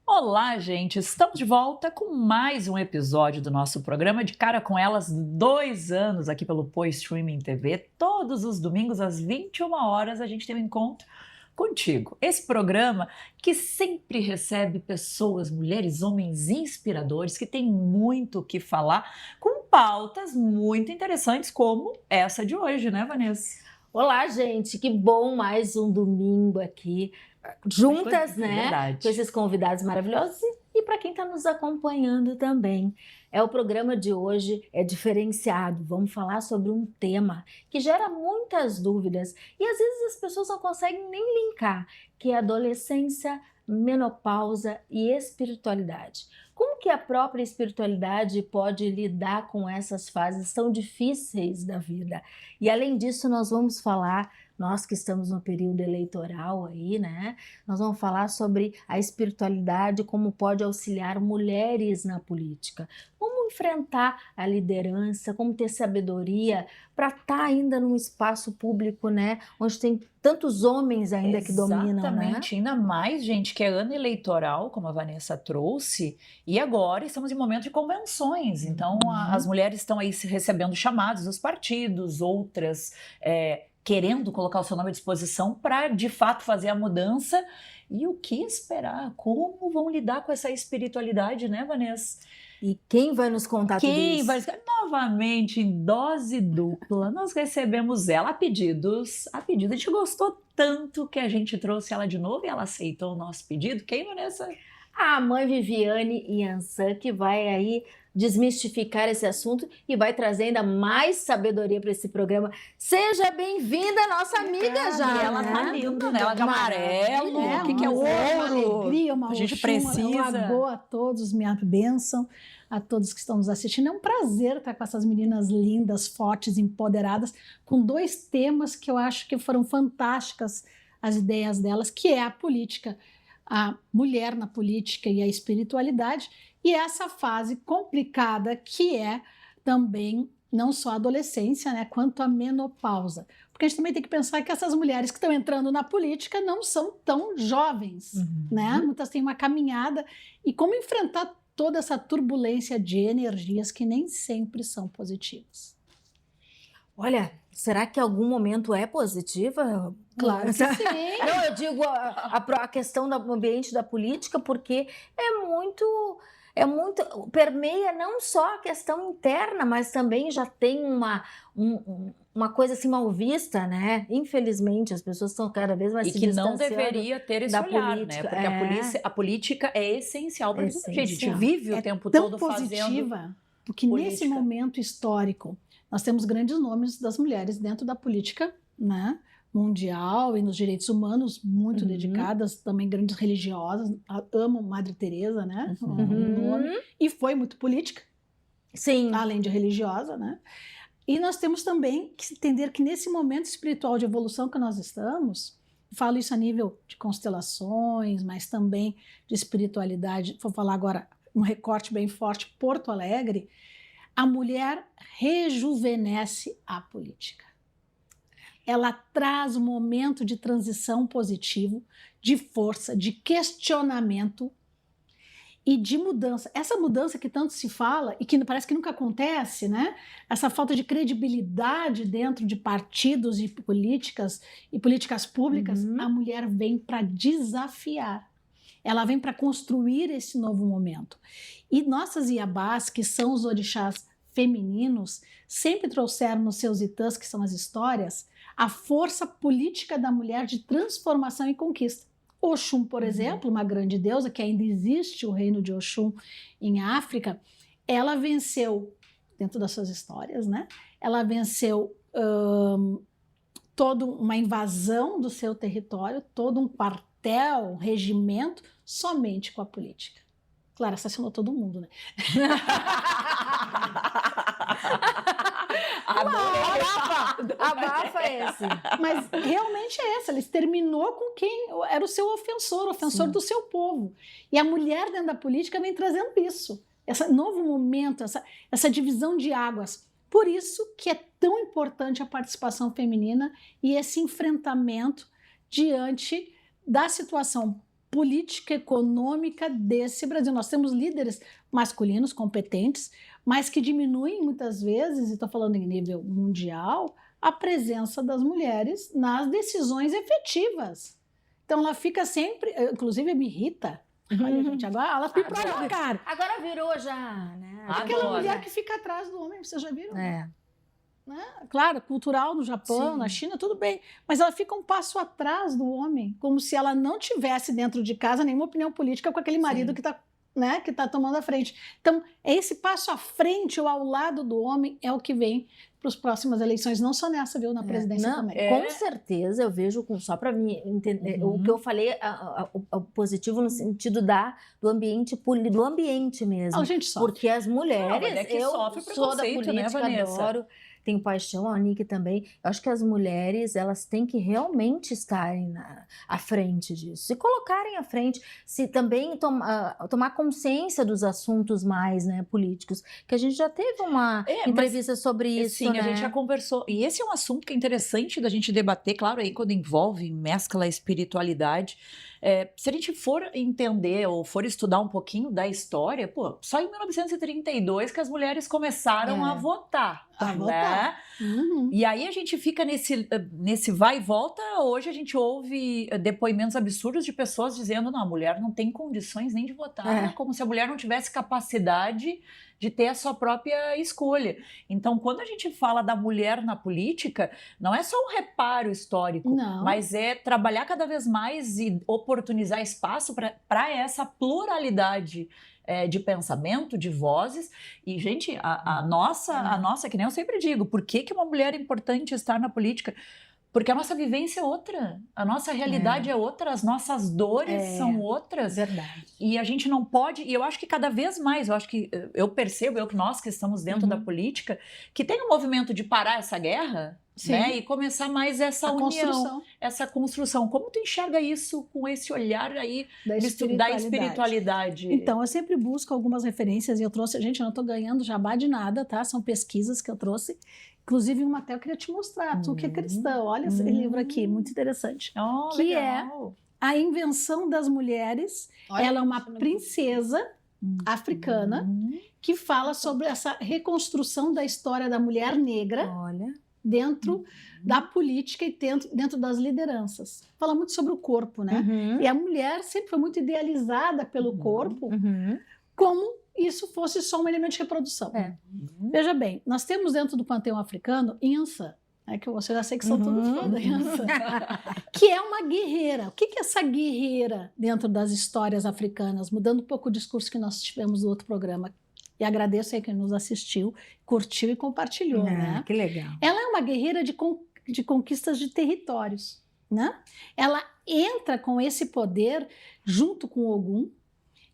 Olá, gente! Estamos de volta com mais um episódio do nosso programa De Cara com Elas, 2 anos aqui pelo Pô Streaming TV. Todos os domingos às 21 horas a gente tem um encontro contigo. Esse programa que sempre recebe pessoas, mulheres, homens inspiradores que têm muito o que falar, com pautas muito interessantes como essa de hoje, né, Vanessa? Olá, gente, que bom mais um domingo aqui, juntas, né? Verdade. Com esses convidados maravilhosos e para quem está nos acompanhando também. O programa de hoje é diferenciado. Vamos falar sobre um tema que gera muitas dúvidas e às vezes as pessoas não conseguem nem linkar, que é adolescência, menopausa e espiritualidade. Como que a própria espiritualidade pode lidar com essas fases tão difíceis da vida? E além disso, nós vamos falar, nós que estamos no período eleitoral aí, né? Nós vamos falar sobre a espiritualidade, como pode auxiliar mulheres na política. Como enfrentar a liderança, como ter sabedoria para estar ainda num espaço público, né? Onde tem tantos homens ainda que dominam, né? Exatamente, ainda mais, gente, que é ano eleitoral, como a Vanessa trouxe, e agora estamos em momento de convenções, então as mulheres estão aí recebendo chamados dos partidos, outras querendo colocar o seu nome à disposição para, de fato, fazer a mudança. E o que esperar? Como vão lidar com essa espiritualidade, né, Vanessa? E quem vai nos contar tudo isso? Novamente, em dose dupla, nós recebemos ela a pedidos. A gente gostou tanto que a gente trouxe ela de novo e ela aceitou o nosso pedido. Quem, Vanessa? A mãe Viviane Yansan, que vai aí desmistificar esse assunto e vai trazer ainda mais sabedoria para esse programa. Seja bem-vinda, nossa amiga já. E ela tá linda, né? Ela de amarelo. O que é o ouro? Uma alegria, uma a gente Oxum, precisa. Uma boa a todos, minha bênção a todos que estão nos assistindo. É um prazer estar com essas meninas lindas, fortes, empoderadas, com dois temas que eu acho que foram fantásticas as ideias delas, que é a política, a mulher na política e a espiritualidade, e essa fase complicada que é também não só a adolescência, né, quanto a menopausa. Porque a gente também tem que pensar que essas mulheres que estão entrando na política não são tão jovens, né? Muitas têm uma caminhada, e como enfrentar toda essa turbulência de energias que nem sempre são positivas. Olha, será que algum momento é positiva? Claro que sim. Não, eu digo a questão do ambiente da política, porque permeia não só a questão interna, mas também já tem uma coisa assim mal vista, né? Infelizmente, as pessoas estão cada vez mais se distanciando. E que não deveria ter esse olhar, política, né? Porque a política é essencial para a gente. A gente vive o tempo todo fazendo positiva, porque política. Nesse momento histórico, nós temos grandes nomes das mulheres dentro da política, né, mundial e nos direitos humanos, muito dedicadas, também grandes religiosas, amam Madre Teresa, né, nome, e foi muito política, sim, além de religiosa, né. E nós temos também que entender que nesse momento espiritual de evolução que nós estamos, falo isso a nível de constelações, mas também de espiritualidade, vou falar agora um recorte bem forte, Porto Alegre, a mulher rejuvenesce a política. Ela traz um momento de transição positivo, de força, de questionamento e de mudança. Essa mudança que tanto se fala e que parece que nunca acontece, né? Essa falta de credibilidade dentro de partidos e políticas públicas, a mulher vem para desafiar. Ela vem para construir esse novo momento. E nossas iabás, que são os orixás femininos, sempre trouxeram nos seus itãs, que são as histórias, a força política da mulher de transformação e conquista. Oxum, por exemplo, uma grande deusa, que ainda existe o reino de Oxum em África, ela venceu, dentro das suas histórias, né? Ela venceu toda uma invasão do seu território, todo um quartel, um regimento, somente com a política. Claro, assassinou todo mundo, né? Abafa esse. Mas realmente é esse, ele exterminou com quem era o seu ofensor do seu povo. E a mulher dentro da política vem trazendo isso, esse novo momento, essa divisão de águas. Por isso que é tão importante a participação feminina e esse enfrentamento diante da situação política econômica desse Brasil. Nós temos líderes masculinos competentes, mas que diminuem muitas vezes, e estou falando em nível mundial, a presença das mulheres nas decisões efetivas. Então ela fica sempre, inclusive me irrita. Olha, gente, agora ela pipoca na cara. Agora virou já, né? Aquela Agora. mulher que fica atrás do homem, vocês já viram? É. Né? Claro, cultural no Japão, Sim. na China, tudo bem. Mas ela fica um passo atrás do homem, como se ela não tivesse dentro de casa nenhuma opinião política com aquele marido Sim. que está, né, que tá tomando a frente. Então, esse passo à frente ou ao lado do homem é o que vem para as próximas eleições, não só nessa, viu, na presidência Não, também. com certeza, eu vejo, só para mim entender, o que eu falei, o positivo no sentido do ambiente, do ambiente mesmo. A gente sofre. Porque as mulheres, Não, mas é que eu sofre sou da preconceito, né, política, Vanessa? adoro, tenho paixão, a Nick também. Eu acho que as mulheres, elas têm que realmente estarem à frente disso, se colocarem à frente, se também tomar consciência dos assuntos mais, né, políticos, que a gente já teve uma mas, entrevista sobre isso, sim, né? a gente já conversou. E esse é um assunto que é interessante da gente debater, claro, aí quando envolve, mescla a espiritualidade. Se a gente for entender ou for estudar um pouquinho da história, pô, só em 1932 que as mulheres começaram a votar. A né? votar. Uhum. E aí a gente fica nesse vai e volta. Hoje a gente ouve depoimentos absurdos de pessoas dizendo: não, a mulher não tem condições nem de votar, como se a mulher não tivesse capacidade de ter a sua própria escolha. Então, quando a gente fala da mulher na política, não é só um reparo histórico, Não. mas é trabalhar cada vez mais e oportunizar espaço para essa pluralidade de pensamento, de vozes. E, gente, a nossa, que nem eu sempre digo, por que uma mulher é importante estar na política? Porque a nossa vivência é outra, a nossa realidade é outra, as nossas dores são outras. Verdade. E a gente não pode, e eu acho que cada vez mais, eu percebo, que nós que estamos dentro da política, que tem um movimento de parar essa guerra, né, e começar mais essa união, essa construção. Como tu enxerga isso com esse olhar aí da espiritualidade? Então, eu sempre busco algumas referências e eu trouxe, gente, eu não estou ganhando jabá de nada, tá? São pesquisas que eu trouxe. Inclusive, uma até eu queria te mostrar, tu que é cristão, olha esse livro aqui, muito interessante. Que legal. é A Invenção das Mulheres. Olha, ela é uma princesa africana que fala sobre essa reconstrução da história da mulher negra dentro da política e dentro das lideranças. Fala muito sobre o corpo, né? E a mulher sempre foi muito idealizada pelo corpo, como isso fosse só um elemento de reprodução. Veja bem, nós temos dentro do panteão africano Inhansã, que você já sei que são todos fãs da Inhansã, que é uma guerreira. O que é essa guerreira dentro das histórias africanas? Mudando um pouco o discurso que nós tivemos no outro programa. E agradeço aí quem nos assistiu, curtiu e compartilhou, né? Que legal. Ela é uma guerreira de conquistas de territórios, né? Ela entra com esse poder junto com Ogum,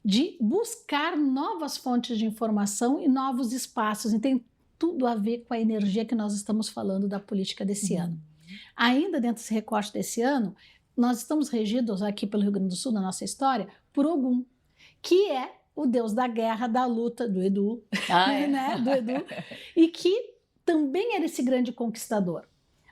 de buscar novas fontes de informação e novos espaços. E tem tudo a ver com a energia que nós estamos falando da política desse ano. Ainda dentro desse recorte desse ano, nós estamos regidos aqui pelo Rio Grande do Sul, na nossa história, por Ogum, que é o deus da guerra, da luta, do Edu, né? Do Edu, e que também era esse grande conquistador.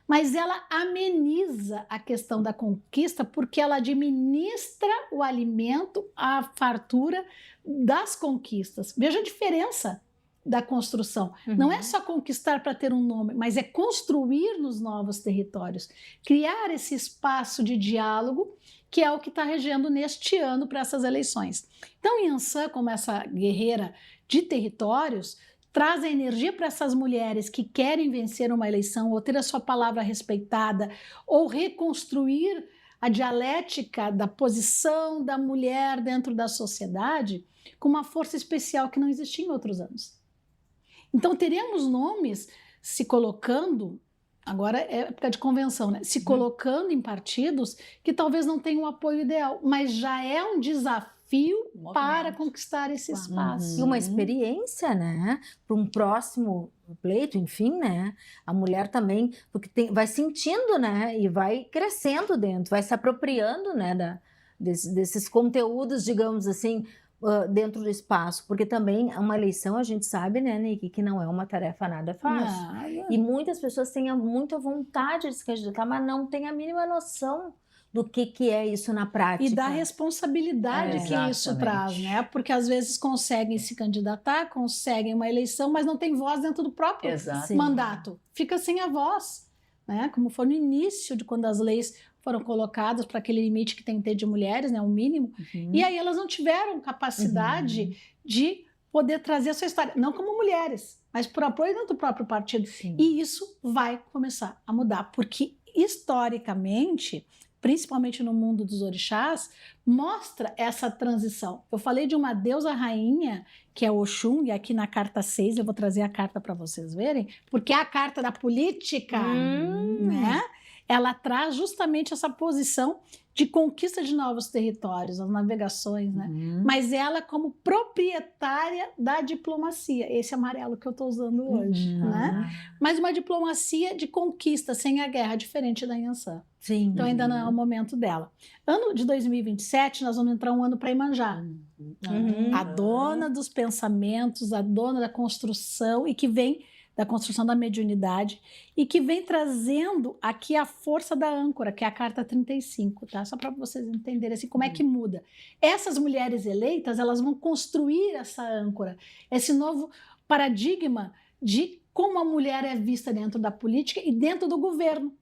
Mas ela ameniza a questão da conquista porque ela administra o alimento, a fartura das conquistas. Veja a diferença da construção. Não é só conquistar para ter um nome, mas é construir nos novos territórios, criar esse espaço de diálogo, que é o que está regendo neste ano para essas eleições. Então, Inhansã, como essa guerreira de territórios, traz a energia para essas mulheres que querem vencer uma eleição ou ter a sua palavra respeitada ou reconstruir a dialética da posição da mulher dentro da sociedade com uma força especial que não existia em outros anos. Então, teremos nomes se colocando, agora é época de convenção, né? Se colocando em partidos que talvez não tenham o apoio ideal, mas já é um desafio para conquistar esse espaço. E uma experiência, né? Para um próximo pleito, enfim, né? A mulher também, porque vai sentindo, né? E vai crescendo dentro, vai se apropriando, né? Desses conteúdos, digamos assim, dentro do espaço. Porque também uma eleição, a gente sabe, né, Nick, que não é uma tarefa nada fácil. E muitas pessoas têm muita vontade de se candidatar, mas não têm a mínima noção do que é isso na prática. E da responsabilidade que isso Exatamente. traz, né? Porque às vezes conseguem se candidatar, conseguem uma eleição, mas não tem voz dentro do próprio Exato. Sim. mandato. Fica sem a voz, né? Como foi no início de quando as leis foram colocadas para aquele limite que tem que ter de mulheres, né? O mínimo. Uhum. E aí elas não tiveram capacidade de poder trazer a sua história, não como mulheres, mas por apoio dentro do próprio partido. Sim. E isso vai começar a mudar, porque historicamente, principalmente no mundo dos orixás, mostra essa transição. Eu falei de uma deusa rainha, que é Oxum, e aqui na carta 6, eu vou trazer a carta para vocês verem, porque é a carta da política, né? Ela traz justamente essa posição de conquista de novos territórios, as navegações, né? Uhum. Mas ela como proprietária da diplomacia, esse amarelo que eu estou usando hoje, Uhum. né? Mas uma diplomacia de conquista, sem a guerra, diferente da Yansan. Sim. Então ainda não é o momento dela. Ano de 2027, nós vamos entrar um ano para Iemanjá. Uhum. A dona dos pensamentos, a dona da construção e que vem da construção da mediunidade e que vem trazendo aqui a força da âncora, que é a carta 35, tá? Só para vocês entenderem assim como é que muda. Essas mulheres eleitas, elas vão construir essa âncora, esse novo paradigma de como a mulher é vista dentro da política e dentro do governo.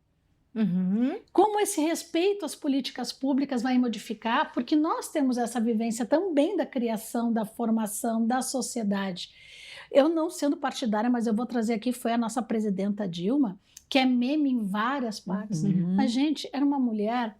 Uhum. Como esse respeito às políticas públicas vai modificar, porque nós temos essa vivência também da criação, da formação, da sociedade. Eu não sendo partidária, mas eu vou trazer aqui, foi a nossa presidenta Dilma, que é meme em várias partes. Uhum. Mas, gente, era uma mulher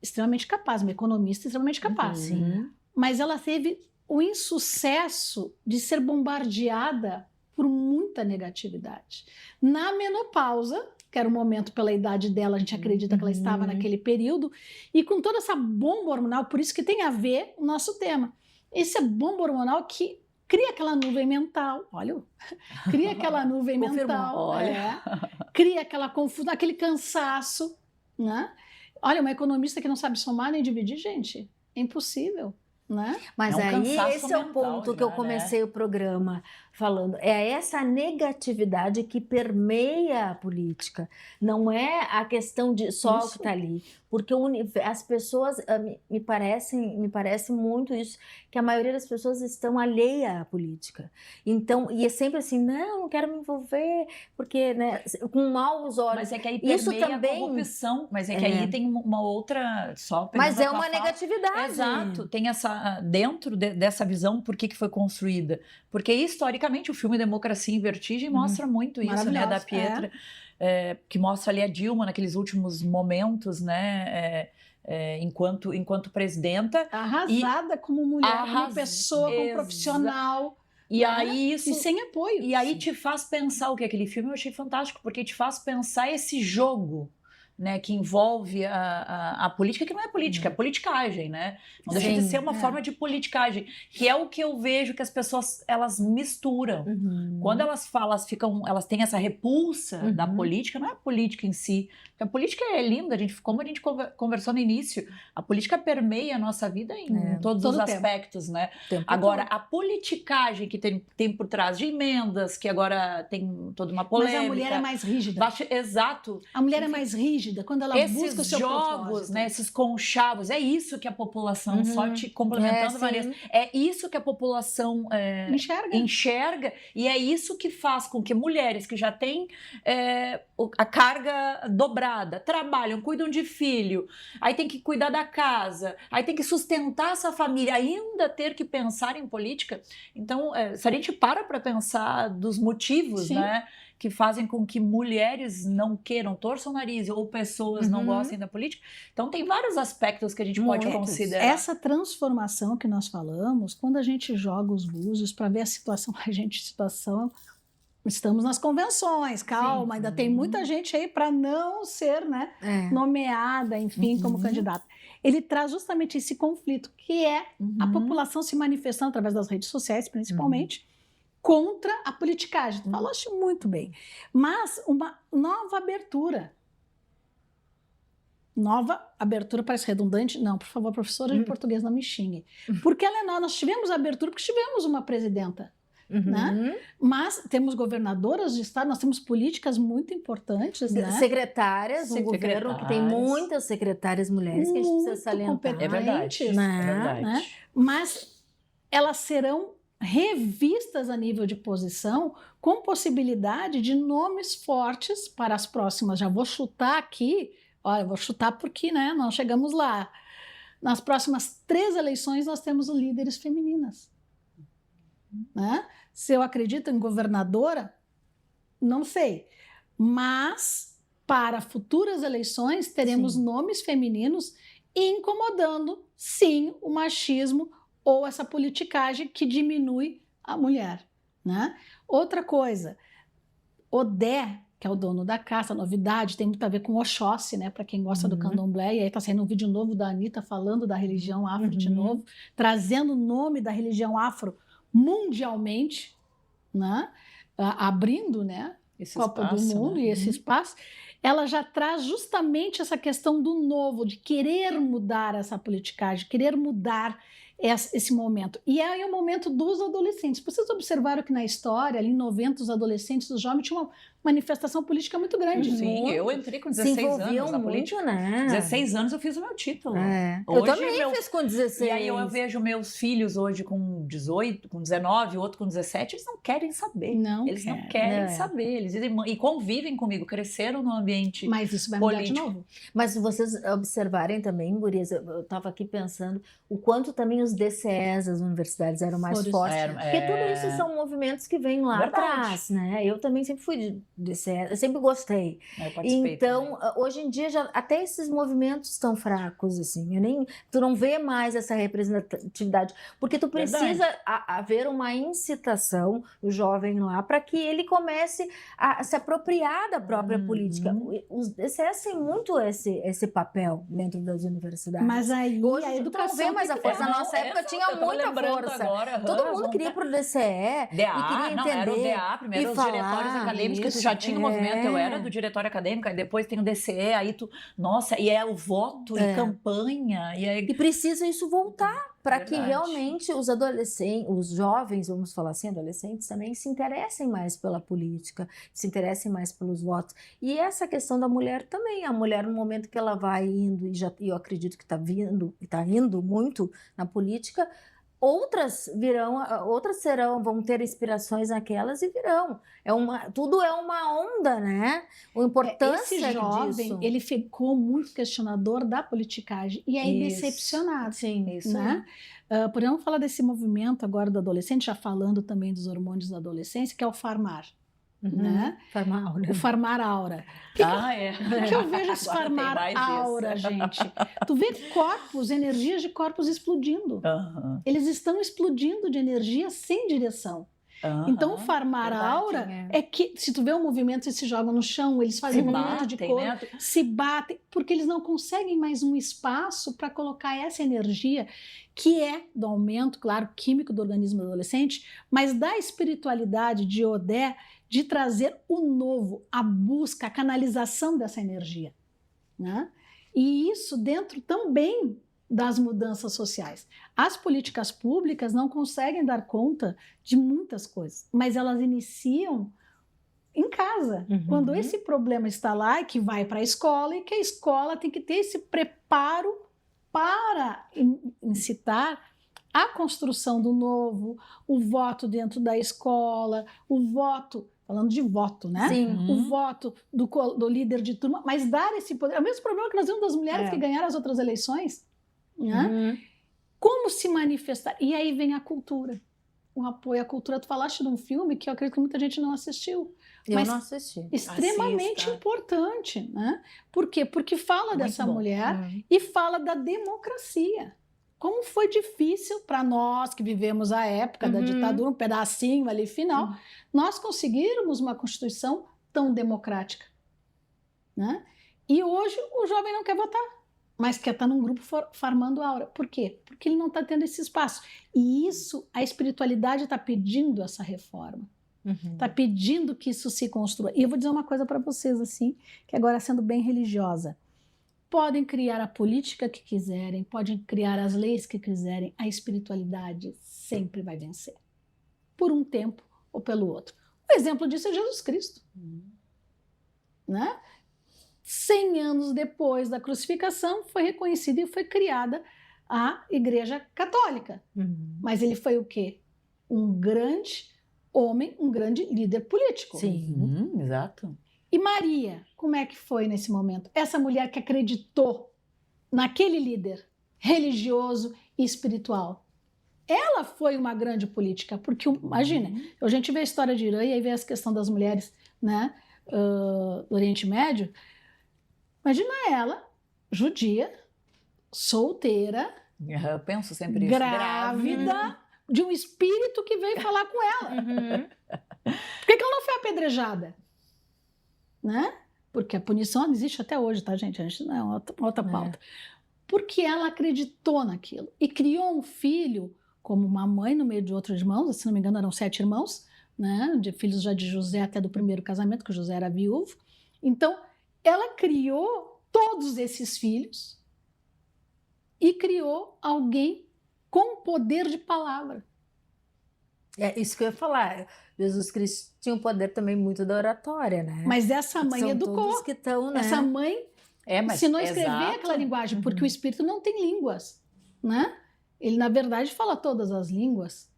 extremamente capaz, uma economista extremamente capaz. Uhum. Mas ela teve o insucesso de ser bombardeada por muita negatividade. Na menopausa, que era o momento pela idade dela, a gente acredita que ela estava naquele período, e com toda essa bomba hormonal, por isso que tem a ver o nosso tema. Essa bomba hormonal que cria aquela nuvem mental, olha, cria aquela nuvem mental, olha. cria aquela confusão, aquele cansaço, né? Olha, uma economista que não sabe somar nem dividir, gente, é impossível, né? Mas É um aí cansaço esse é o mental ponto já, que eu né? comecei o programa falando. É essa negatividade que permeia a política. Não é a questão de só o que Isso. está ali. Porque as pessoas, me parece muito isso, que a maioria das pessoas estão alheia à política. Então, e é sempre assim, não quero me envolver, porque, né, com maus olhos. Mas é que aí Isso permeia também- a corrupção. Mas é que aí tem uma outra... Só Mas pegando é a tua uma fala. negatividade. Exato, tem essa dentro dessa visão, por que foi construída? Porque historicamente o filme Democracia em Vertigem mostra muito isso, né, da Maravilhoso, Pietra, que mostra ali a Dilma naqueles últimos momentos, né, enquanto presidenta, Arrasada como mulher, como pessoa, como Exa- profissional, e né? aí isso e sem apoio. e aí te faz pensar o que aquele filme eu achei fantástico, porque te faz pensar esse jogo, né, que envolve a política, que não é política, é politicagem, né? Não deixa de Sim, ser uma forma de politicagem, que é o que eu vejo que as pessoas elas misturam. Uhum. Quando elas falam, elas têm essa repulsa da Uhum. política, não é a política em si. Porque a política é linda, como a gente conversou no início, a política permeia a nossa vida em todos todo os o tempo. aspectos, né? O tempo Agora, todo. a politicagem que tem por trás de emendas, que agora tem toda uma polêmica. Mas a mulher é mais rígida. Exato. A mulher é mais rígida quando ela busca o Esses seu jogos, propósito. né, esses conchavos, é isso que a população, só te complementando, sim. Maria, é isso que a população enxerga e é isso que faz com que mulheres que já têm a carga dobrada, trabalham, cuidam de filho, aí tem que cuidar da casa, aí tem que sustentar essa família, ainda ter que pensar em política. Então, se a gente para pensar dos motivos, Sim. né, que fazem com que mulheres não queiram, torçam o nariz ou pessoas não gostem da política. Então, tem vários aspectos que a gente pode Muitos. considerar. Essa transformação que nós falamos, quando a gente joga os búzios para ver a situação, estamos nas convenções, calma, ainda tem muita gente aí para não ser, né, nomeada, enfim, como candidata. Ele traz justamente esse conflito, que é a população se manifestando através das redes sociais, principalmente, contra a politicagem. Falaste muito bem. Mas uma nova abertura. Nova abertura parece redundante? Não, por favor, professora de português, não me xingue. Porque ela é nova. Nós tivemos abertura porque tivemos uma presidenta né? Mas temos governadoras de estado, nós temos políticas muito importantes, né? Secretárias, um governo que tem muitas secretárias mulheres que a gente precisa salientar. É verdade, né? é verdade. Né? Mas elas serão revistas a nível de posição com possibilidade de nomes fortes para as próximas. Já vou chutar aqui, olha, vou chutar porque, né, nós chegamos lá. Nas próximas 3 eleições nós temos líderes femininas. Né? Se eu acredito em governadora, não sei. Mas para futuras eleições teremos nomes femininos incomodando, sim, o machismo ou essa politicagem que diminui a mulher. Né? Outra coisa, Odé, que é o dono da casa, novidade, tem muito a ver com Oxóssi, né? Para quem gosta do candomblé, e aí está saindo um vídeo novo da Anitta falando da religião afro de novo, trazendo o nome da religião afro mundialmente, né? Abrindo, né? Esse Copa espaço, do Mundo, né? e esse espaço, ela já traz justamente essa questão do novo, de querer mudar essa politicagem, querer mudar esse momento. E aí é o momento dos adolescentes. Vocês observaram que na história, ali em 90, os adolescentes, os jovens tinham uma manifestação política muito grande. Sim, eu entrei com 16 anos na política. Né? 16 anos eu fiz o meu título. Hoje, eu também fiz com 16. E aí eu vejo meus filhos hoje com 18, com 19, outro com 17, eles não querem saber. Eles não querem saber. Eles e convivem comigo, cresceram no ambiente. Mas isso vai mudar de novo. Mas se vocês observarem também, gurias, eu estava aqui pensando o quanto também os DCEs, as universidades, eram mais fortes. Porque tudo isso são movimentos que vêm lá atrás, né? Eu também sempre fui de DCE, eu sempre gostei. Então, hoje em dia, até esses movimentos estão fracos, assim. Tu não vê mais essa representatividade, porque tu precisa haver uma incitação do jovem lá para que ele comece a se apropriar da própria política. Os DCEs têm muito esse papel dentro das universidades. Mas aí hoje a educação não vê mais a força. Na nossa época tinha muita força. Agora, todo mundo queria ir pro DCE e queria entender. Era o DA, primeiro os diretórios acadêmicos, que tu já tinha o movimento, eu era do diretório acadêmico, aí depois tem o DCE, aí tu, nossa, e é o voto e campanha. E precisa isso voltar para que realmente os adolescentes, os jovens, vamos falar assim, adolescentes também se interessem mais pela política, se interessem mais pelos votos. E essa questão da mulher também, a mulher no momento que ela vai indo, e eu acredito que está indo muito na política, outras vão ter inspirações naquelas e virão. Tudo é uma onda, né? A importância esse jovem, disso. ele ficou muito questionador da politicagem e aí decepcionado. Sim, isso. Né? Podemos falar desse movimento agora do adolescente, já falando também dos hormônios da adolescência, que é o Farmar. Né? Farmar aura. O Farmar aura. O que eu vejo esse Farmar aura, gente? Tu vê corpos, energias de corpos explodindo. Eles estão explodindo de energia sem direção. Então, o Farmar aura é que, se tu vê um movimento, eles se jogam no chão, eles fazem movimento de corpo, né? Se batem, porque eles não conseguem mais um espaço para colocar essa energia que é do aumento, claro, químico do organismo do adolescente, mas da espiritualidade de Odé, de trazer o novo, a busca, a canalização dessa energia. Né? E isso dentro também das mudanças sociais. As políticas públicas não conseguem dar conta de muitas coisas, mas elas iniciam em casa, quando esse problema está lá e que vai para a escola, e que a escola tem que ter esse preparo para incitar a construção do novo, o voto dentro da escola, o voto, falando de voto, né? Sim. O voto do líder de turma, mas dar esse poder. É o mesmo problema que nós vimos das mulheres que ganharam as outras eleições. Né? Como se manifestar? E aí vem a cultura, o apoio à cultura. Tu falaste de um filme que eu acredito que muita gente não assistiu. Eu não assisti. Extremamente importante, né? Por quê? Porque fala dessa mulher e fala da democracia. Como foi difícil para nós que vivemos a época da ditadura, um pedacinho ali final, nós conseguirmos uma Constituição tão democrática. Né? E hoje o jovem não quer votar, mas quer estar num grupo farmando aura. Por quê? Porque ele não está tendo esse espaço. E isso, a espiritualidade está pedindo essa reforma. Está pedindo que isso se construa. E eu vou dizer uma coisa para vocês, assim, que agora sendo bem religiosa. Podem criar a política que quiserem, podem criar as leis que quiserem, a espiritualidade sempre vai vencer. por um tempo ou pelo outro. O exemplo disso é Jesus Cristo. Né? 100 anos depois da crucificação, foi reconhecida e foi criada a Igreja Católica. Mas ele foi o quê? Um grande homem, um grande líder político. Sim. Exato. E Maria, como é que foi nesse momento? Essa mulher que acreditou naquele líder religioso e espiritual. Ela foi uma grande política, porque, imagina, a gente vê a história de Irã e aí vê essa questão das mulheres, né, do Oriente Médio. Imagina ela, judia, solteira, Eu penso sempre isso. grávida, de um espírito que veio falar com ela. Por que ela não foi apedrejada? Né? Porque a punição existe até hoje, tá, gente? A gente não é outra pauta. Porque ela acreditou naquilo e criou um filho como uma mãe no meio de outros irmãos, se não me engano eram 7 irmãos, né? De filhos já de José até do primeiro casamento, que o José era viúvo. Então, ela criou todos esses filhos e criou alguém com poder de palavra. É isso que eu ia falar. Jesus Cristo tinha um poder também muito da oratória, né? Mas essa mãe São educou. todos que estão, né? Essa mãe Mas, ensinou a escrever exato. aquela linguagem, porque o espírito não tem línguas, né? Ele, na verdade, fala todas as línguas.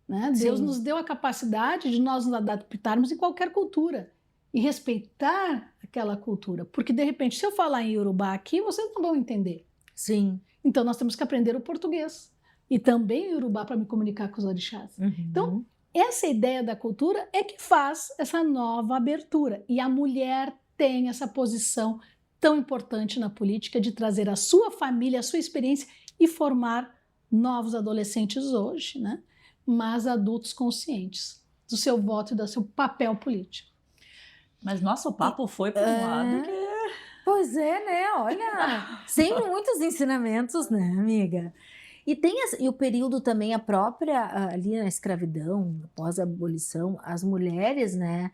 Né? Deus Sim. nos deu a capacidade de nós nos adaptarmos em qualquer cultura e respeitar aquela cultura. Porque, de repente, se eu falar em Iorubá aqui, vocês não vão entender. Sim. Então, nós temos que aprender o português. E também o Iorubá para me comunicar com os orixás. Então, essa ideia da cultura é que faz essa nova abertura. E a mulher tem essa posição tão importante na política de trazer a sua família, a sua experiência e formar novos adolescentes hoje, né? Mas adultos conscientes do seu voto e do seu papel político. Mas nosso papo foi para um lado que... Pois é, né? Olha, sem muitos ensinamentos, né, amiga? E tem e o período também, a própria, ali na escravidão, após a abolição, as mulheres, né,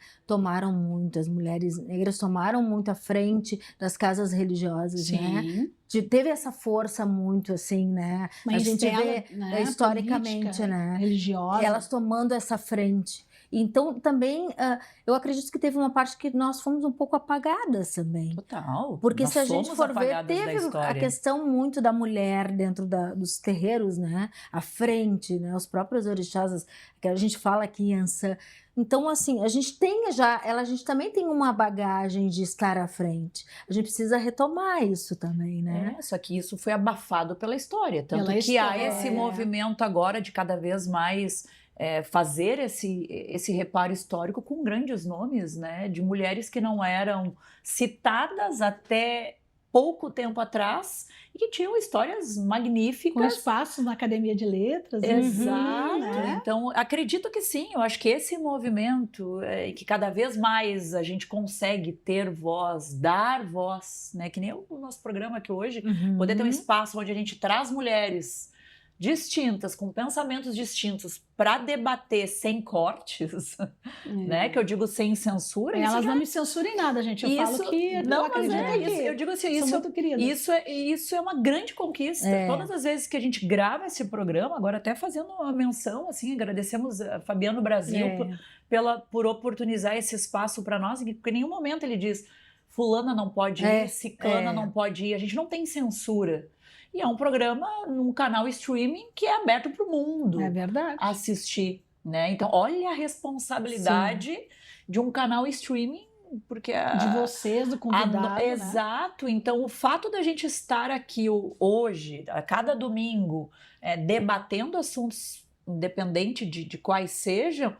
as mulheres negras tomaram muito à frente das casas religiosas, né? Teve essa força muito, assim, né? Uma a gente vê, né, historicamente, política, né? religiosa. Elas tomando essa frente. Então, também, eu acredito que teve uma parte que nós fomos um pouco apagadas também. Total. Porque Nós se a gente somos for ver, apagadas da teve a história. questão muito da mulher dentro dos terreiros, né? À frente, né? Os próprios orixás, que a gente fala aqui em Ançã. Então, assim, a gente também tem uma bagagem de estar à frente. A gente precisa retomar isso também, né? Só que isso foi abafado pela história. Tanto Pela que há história. esse movimento agora de cada vez mais fazer esse reparo histórico com grandes nomes, né? De mulheres que não eram citadas até pouco tempo atrás e que tinham histórias magníficas. Com espaços na Academia de Letras. Exato. Né? Então, acredito que sim. Eu acho que esse movimento, que cada vez mais a gente consegue ter voz, dar voz, né? Que nem o nosso programa aqui hoje, poder ter um espaço onde a gente traz mulheres distintas, com pensamentos distintos, para debater sem cortes, né? Que eu digo sem censura. Elas não me censurem nada, gente. Eu falo que não, eu acredito isso. Eu digo assim, isso é uma grande conquista. Todas as vezes que a gente grava esse programa, agora até fazendo uma menção, assim, agradecemos a Fabiano Brasil por oportunizar esse espaço para nós, porque em nenhum momento ele diz fulana não pode ir, ciclana não pode ir. A gente não tem censura. E é um programa num canal streaming que é aberto para o mundo assistir, né? Então, olha a responsabilidade de um canal streaming, porque de vocês, do convidado, né? Exato. Então, o fato da gente estar aqui hoje, a cada domingo, debatendo assuntos independente de quais sejam,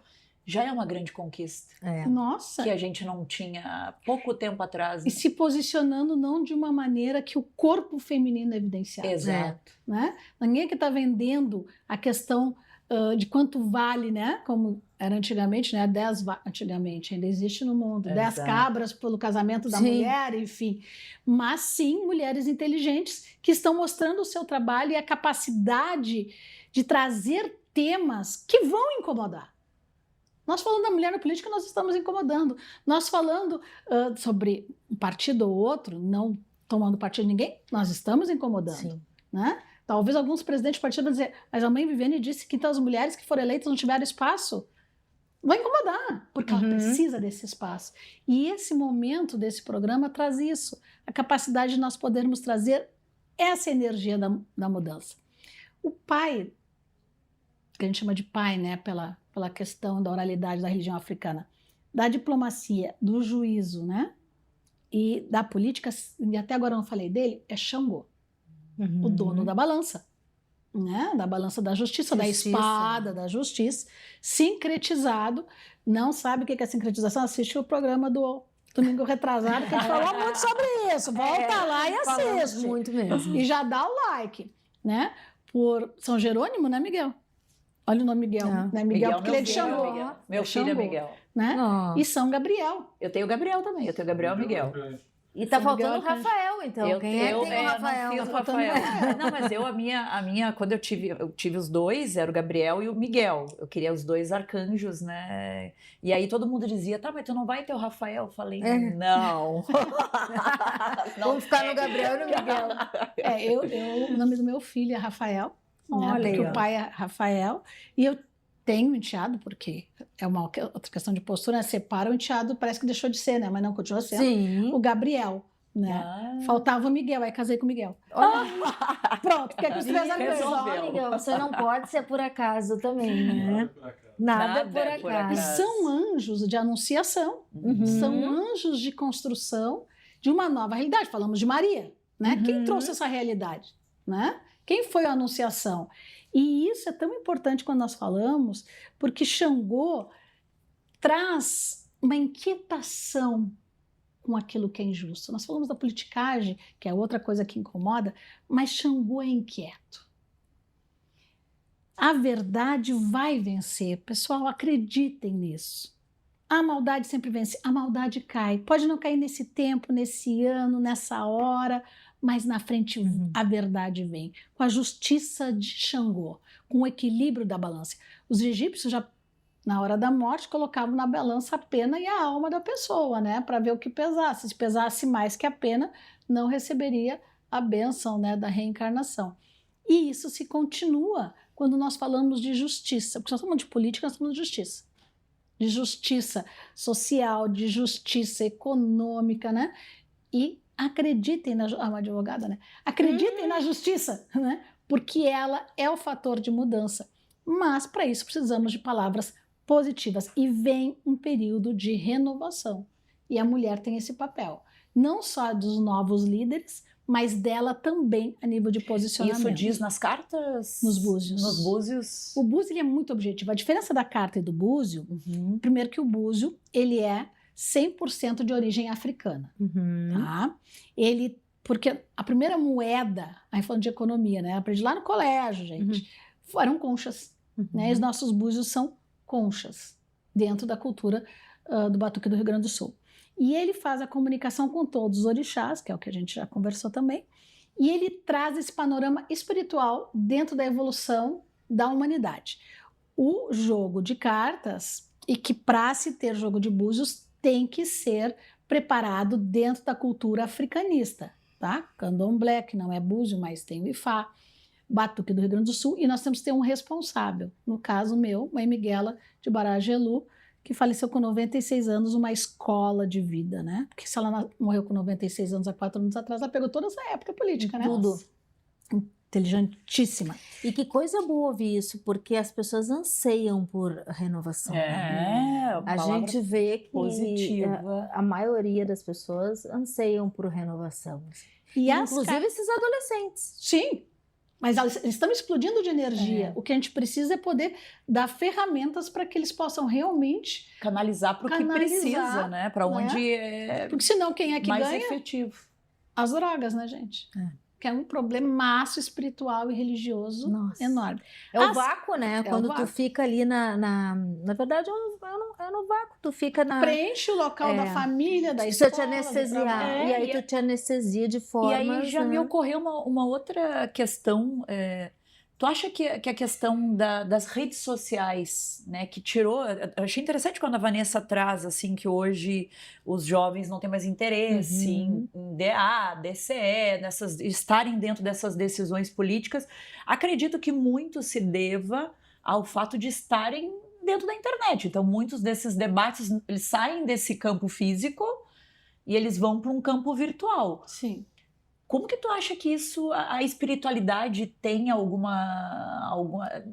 já é uma grande conquista. Nossa! Que a gente não tinha há pouco tempo atrás. E se posicionando não de uma maneira que o corpo feminino é evidenciado. Exato. Né? Ninguém que está vendendo a questão de quanto vale, né? Como era antigamente, né? 10 antigamente, ainda existe no mundo. 10 cabras pelo casamento da mulher, enfim. Mas sim, mulheres inteligentes que estão mostrando o seu trabalho e a capacidade de trazer temas que vão incomodar. Nós falando da mulher na política, nós estamos incomodando. Nós falando sobre um partido ou outro, não tomando partido de ninguém, nós estamos incomodando. Né? Talvez alguns presidentes de partido vão dizer, mas a mãe Viviane disse que então as mulheres que foram eleitas não tiveram espaço. vai incomodar, porque ela precisa desse espaço. E esse momento desse programa traz isso, a capacidade de nós podermos trazer essa energia da mudança. O pai, que a gente chama de pai, né, pela questão da oralidade da religião africana, da diplomacia, do juízo, né, e da política, e até agora eu não falei dele, é Xangô, o dono da balança. Né, da balança da justiça, da espada da justiça, sincretizado. Não sabe o que é sincretização? Assiste o programa do domingo retrasado, que a gente falou muito sobre isso. Volta lá e assiste. Muito mesmo. E já dá o like, né? Por São Jerônimo, né, Miguel? Olha o nome Miguel, né? Miguel, porque ele é de Xangô. Meu filho é Miguel. Né? E São Gabriel. Eu tenho o Gabriel também, eu tenho o Gabriel e o Miguel. E tá faltando o Rafael, então. Quem tem o Rafael? Não fiz o Rafael. Não, mas a minha, quando eu tive os dois, era o Gabriel e o Miguel. Eu queria os dois arcanjos, né? E aí todo mundo dizia, tá, mas tu não vai ter o Rafael? Eu falei, não. Vamos ficar no Gabriel e no Miguel. O nome do meu filho é Rafael, né? Porque o pai é Rafael. E eu tenho um enteado, porque é uma outra questão de postura, né? Separa o enteado, parece que deixou de ser, né? Mas não, continua sendo. Sim. O Gabriel, né? Faltava o Miguel, aí casei com o Miguel. Pronto, porque os três resolveu. Miguel, você não pode ser por acaso também, né? Nada é por acaso. E são anjos de anunciação, são anjos de construção de uma nova realidade. Falamos de Maria, né? Quem trouxe essa realidade, né? Quem foi a anunciação? E isso é tão importante quando nós falamos, porque Xangô traz uma inquietação com aquilo que é injusto. Nós falamos da politicagem, que é outra coisa que incomoda, mas Xangô é inquieto. A verdade vai vencer. Pessoal, acreditem nisso. A maldade sempre vence, a maldade cai. Pode não cair nesse tempo, nesse ano, nessa hora, mas na frente a verdade vem, com a justiça de Xangô, com o equilíbrio da balança. Os egípcios já, na hora da morte, colocavam na balança a pena e a alma da pessoa, né, para ver o que pesasse. Se pesasse mais que a pena, não receberia a bênção, né, da reencarnação. E isso se continua quando nós falamos de justiça, porque nós falamos de política, nós falamos de justiça. De justiça social, de justiça econômica, né? E acreditem na uma advogada, né? Acreditem na justiça, né? Porque ela é o fator de mudança. Mas para isso precisamos de palavras positivas e vem um período de renovação. E a mulher tem esse papel, não só dos novos líderes, mas dela também a nível de posicionamento. Isso diz nas cartas? Nos búzios. Nos búzios. O búzio ele é muito objetivo. A diferença da carta e do búzio, primeiro que o búzio ele é 100% de origem africana. Tá? Porque a primeira moeda, aí falando de economia, né? Aprendi lá no colégio, gente. Eram conchas. Né? Os nossos búzios são conchas, dentro da cultura do Batuque do Rio Grande do Sul. E ele faz a comunicação com todos os orixás, que é o que a gente já conversou também, e ele traz esse panorama espiritual dentro da evolução da humanidade. O jogo de cartas, e que para se ter jogo de búzios, tem que ser preparado dentro da cultura africanista, tá? Candomblé, que não é búzio, mas tem o Ifá, Batuque do Rio Grande do Sul, e nós temos que ter um responsável. No caso meu, Mãe Miguela de Barajelu, que faleceu com 96 anos, uma escola de vida, né? Porque se ela morreu com 96 anos, há 4 anos atrás, ela pegou toda essa época política, né? Tudo. Inteligentíssima. E que coisa boa ouvir isso, porque as pessoas anseiam por renovação. A gente vê que a maioria das pessoas anseiam por renovação. E inclusive esses adolescentes. Sim. Mas eles estão explodindo de energia. O que a gente precisa é poder dar ferramentas para que eles possam realmente canalizar para o que precisa, né? Para onde Porque senão quem é que mais ganha? Efetivo. As drogas, né, gente? Que é um problemaço espiritual e religioso enorme. É o vácuo, né? Quando tu fica ali na verdade, é no vácuo. Tu fica na... Preenche o local da família, da escola, te anestesiar. E aí tu te anestesia de forma... E aí já me ocorreu uma outra questão. Tu acha que a questão das redes sociais, né, que tirou... Eu achei interessante quando a Vanessa traz, assim, que hoje os jovens não têm mais interesse em DA, DCE, estarem dentro dessas decisões políticas. Acredito que muito se deva ao fato de estarem dentro da internet. Então, muitos desses debates, eles saem desse campo físico e eles vão para um campo virtual. Sim. Como que tu acha que isso, a espiritualidade tem alguma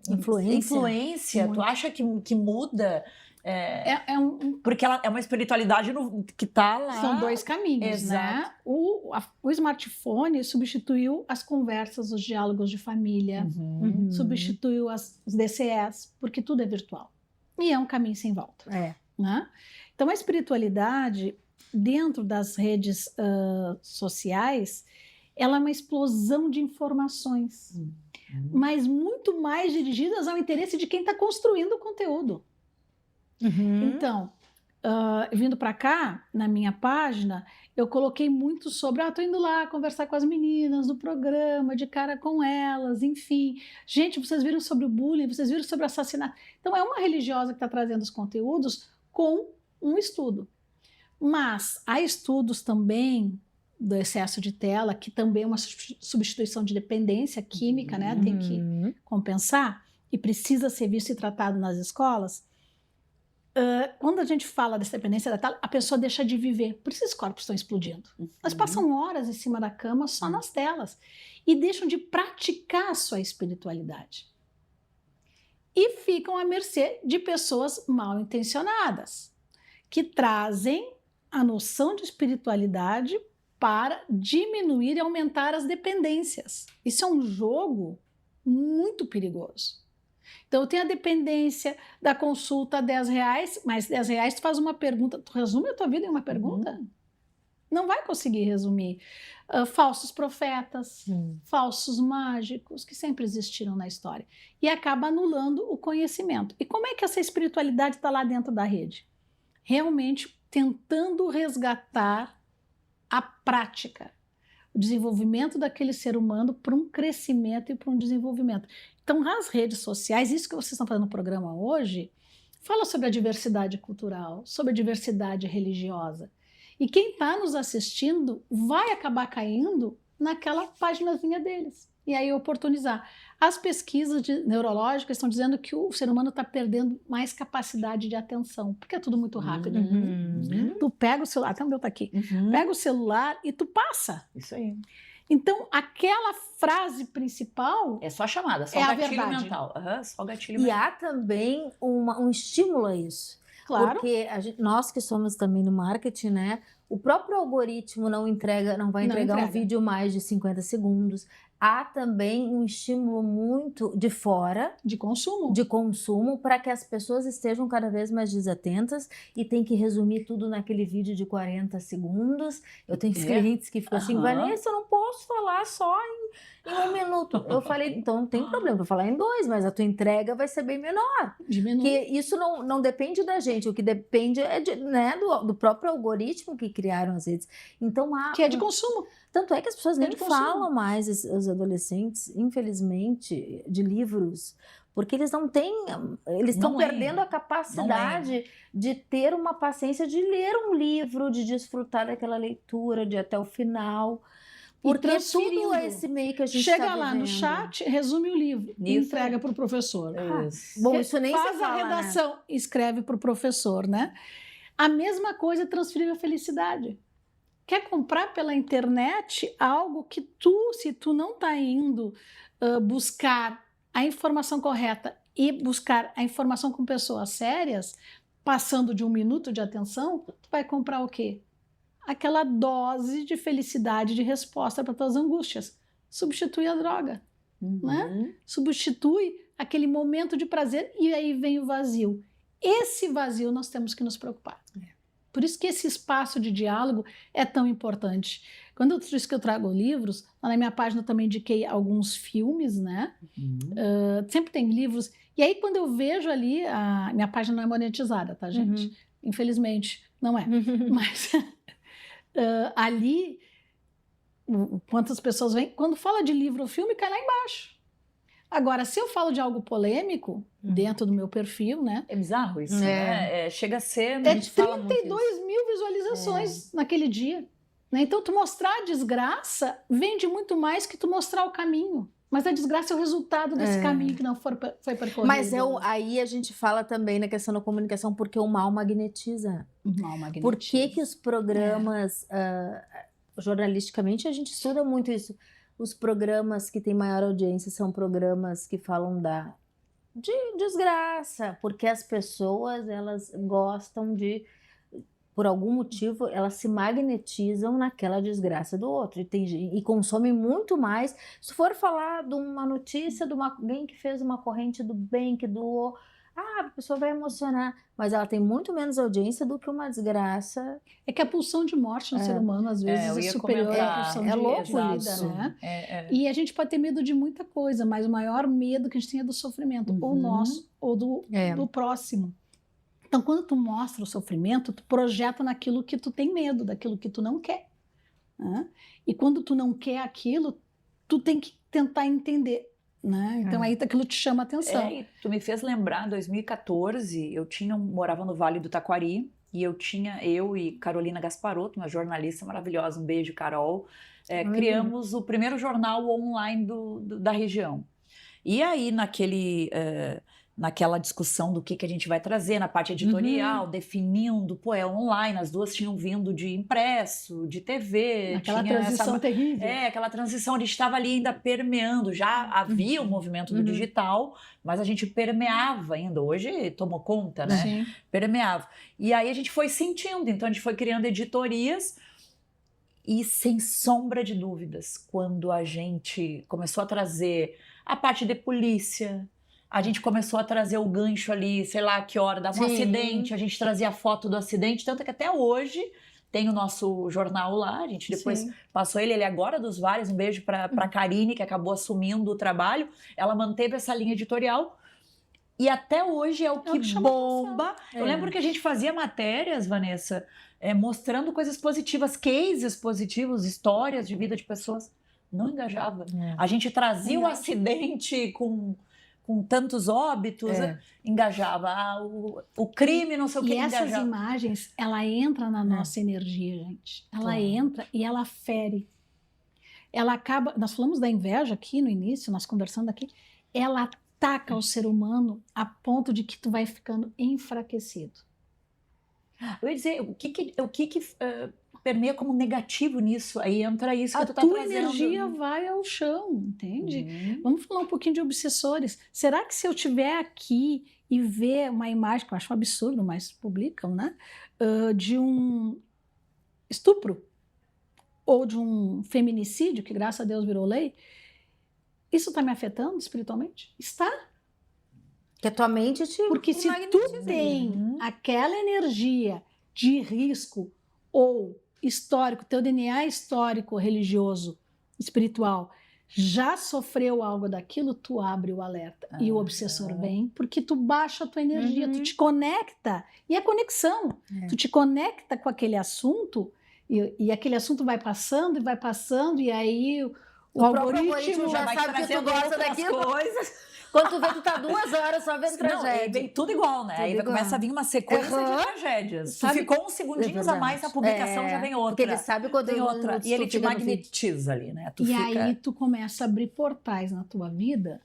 influência? Tu acha que muda? Porque ela é uma espiritualidade que está lá. São dois caminhos, Exato. né? O smartphone substituiu as conversas, os diálogos de família, substituiu os DCS, porque tudo é virtual. E é um caminho sem volta. Né? Então, a espiritualidade, dentro das redes sociais, ela é uma explosão de informações, mas muito mais dirigidas ao interesse de quem está construindo o conteúdo. Então, vindo para cá, na minha página, eu coloquei muito sobre, tô indo lá conversar com as meninas do programa, de cara com elas, enfim. Gente, vocês viram sobre o bullying, vocês viram sobre o assassinato. Então, é uma religiosa que está trazendo os conteúdos com um estudo. Mas há estudos também do excesso de tela, que também é uma substituição de dependência química, né? Tem que compensar e precisa ser visto e tratado nas escolas. Quando a gente fala dessa dependência da tela, a pessoa deixa de viver. Por isso esses corpos estão explodindo. Elas passam horas em cima da cama só nas telas e deixam de praticar a sua espiritualidade. E ficam à mercê de pessoas mal intencionadas, que trazem a noção de espiritualidade para diminuir e aumentar as dependências. Isso é um jogo muito perigoso. Então, eu tenho a dependência da consulta a R$10, mas R$10 tu faz uma pergunta, tu resume a tua vida em uma pergunta? Não vai conseguir resumir. Falsos profetas, falsos mágicos, que sempre existiram na história. E acaba anulando o conhecimento. E como é que essa espiritualidade está lá dentro da rede? Realmente tentando resgatar a prática, o desenvolvimento daquele ser humano para um crescimento e para um desenvolvimento. Então, as redes sociais, isso que vocês estão fazendo no programa hoje, fala sobre a diversidade cultural, sobre a diversidade religiosa. E quem está nos assistindo vai acabar caindo naquela paginazinha deles. E aí oportunizar. As pesquisas neurológicas estão dizendo que o ser humano está perdendo mais capacidade de atenção, porque é tudo muito rápido. Tu pega o celular, até o meu está aqui, pega o celular e tu passa. Isso aí. Então, aquela frase principal... É só a chamada, só é gatilho a verdade. mental. Só gatilho E mental. há também um estímulo a isso. Claro. Porque nós que somos também no marketing, né? O próprio algoritmo não vai entregar um vídeo mais de 50 segundos. Há também um estímulo muito de fora de consumo para que as pessoas estejam cada vez mais desatentas e tem que resumir tudo naquele vídeo de 40 segundos. Eu tenho clientes que ficam assim, Vanessa, eu não posso falar só em 1 minuto. Eu falei, então não tem problema, vou falar em 2, mas a tua entrega vai ser bem menor. Porque isso não depende da gente, o que depende é do próprio algoritmo que criaram as redes. Então que é de consumo. Tanto é que as pessoas nem falam mais, os adolescentes, infelizmente, de livros, porque eles não têm, eles estão perdendo a capacidade de ter uma paciência de ler um livro, de desfrutar daquela leitura, de ir até o final. Porque tudo é esse meio que a gente chega tá lá no chat, resume o livro e entrega para o professor. Bom, isso nem faz se fala, a redação, e escreve para o professor, né? A mesma coisa é transferir a felicidade. Quer comprar pela internet algo que se tu não está indo buscar a informação correta e buscar a informação com pessoas sérias, passando de 1 minuto de atenção, tu vai comprar o quê? Aquela dose de felicidade, de resposta para tuas angústias. Substitui a droga, né? Substitui aquele momento de prazer e aí vem o vazio. Esse vazio nós temos que nos preocupar. Por isso que esse espaço de diálogo é tão importante. Quando eu disse que eu trago livros, lá na minha página eu também indiquei alguns filmes, né? Sempre tem livros. E aí quando eu vejo ali, a minha página não é monetizada, tá, gente? Infelizmente, não é. Mas ali, quantas pessoas vêm, quando fala de livro ou filme, cai lá embaixo. Agora, se eu falo de algo polêmico, dentro do meu perfil, né? É bizarro isso, né? Chega a ser... É 32 mil visualizações naquele dia. Né? Então, tu mostrar a desgraça vende muito mais que tu mostrar o caminho. Mas a desgraça é o resultado desse caminho que não foi percorrido. Mas aí a gente fala também na questão da comunicação, porque o mal magnetiza. Mal magnetiza. Por que os programas, jornalisticamente, a gente estuda muito isso. Os programas que têm maior audiência são programas que falam de desgraça, porque as pessoas, elas gostam por algum motivo, elas se magnetizam naquela desgraça do outro e consomem muito mais. Se for falar de uma notícia de alguém que fez uma corrente do bem, que doou, a pessoa vai emocionar, mas ela tem muito menos audiência do que uma desgraça. É que a pulsão de morte no ser humano, às vezes, é superior à pulsão de louco vida, isso, né? E a gente pode ter medo de muita coisa, mas o maior medo que a gente tem é do sofrimento, ou nosso, ou do próximo. Então, quando tu mostra o sofrimento, tu projeta naquilo que tu tem medo, daquilo que tu não quer, né? E quando tu não quer aquilo, tu tem que tentar entender, né? Então, aí aquilo te chama a atenção. E tu me fez lembrar, em 2014, morava no Vale do Taquari, e eu e Carolina Gasparotto, uma jornalista maravilhosa, um beijo, Carol, criamos o primeiro jornal online da região. E aí, naquela discussão do que a gente vai trazer na parte editorial, definindo, é online, as duas tinham vindo de impresso, de TV. Aquela transição terrível. Aquela transição, a gente estava ali ainda permeando, já havia o movimento do digital, mas a gente permeava ainda, hoje tomou conta, né? Sim. Permeava. E aí a gente foi sentindo, então a gente foi criando editorias, e sem sombra de dúvidas, quando a gente começou a trazer a parte de polícia, a gente começou a trazer o gancho ali, sei lá que hora, dava um acidente, a gente trazia a foto do acidente, tanto que até hoje tem o nosso jornal lá, a gente depois passou ele agora dos Vales, um beijo para a Karine, que acabou assumindo o trabalho, ela manteve essa linha editorial, e até hoje é o que bomba. Eu lembro que a gente fazia matérias, Vanessa, mostrando coisas positivas, cases positivos, histórias de vida de pessoas, não engajava. A gente trazia o acidente com tantos óbitos, engajava. O crime, não sei o que, engajava. E essas imagens, ela entra na nossa energia, gente. Ela entra e ela fere. Ela acaba... Nós falamos da inveja aqui no início, nós conversando aqui. Ela ataca o ser humano a ponto de que tu vai ficando enfraquecido. Eu ia dizer, o que permeia como negativo nisso? Aí entra isso que tu tá trazendo. A tua energia vai ao chão, entende? Vamos falar um pouquinho de obsessores. Será que se eu estiver aqui e ver uma imagem, que eu acho um absurdo, mas publicam, né? De um estupro ou de um feminicídio, que graças a Deus virou lei, isso está me afetando espiritualmente? Está. Que a tua mente te Porque se tu tem aquela energia de risco ou histórico, teu DNA histórico, religioso, espiritual, já sofreu algo daquilo, tu abre o alerta. E o obsessor vem porque tu baixa a tua energia, tu te conecta. E a conexão, tu te conecta com aquele assunto e aquele assunto vai passando, e aí o algoritmo já sabe que tu gosta daquilo. Coisas. Quando tu vê, tu tá 2 horas só vendo tragédia. Vem tudo igual, né? Aí começa a vir uma sequência de tragédias. Tu ficou uns segundinhos a mais na publicação, já vem outra. Porque ele sabe quando tem outra. E ele te magnetiza ali, né? Aí tu começa a abrir portais na tua vida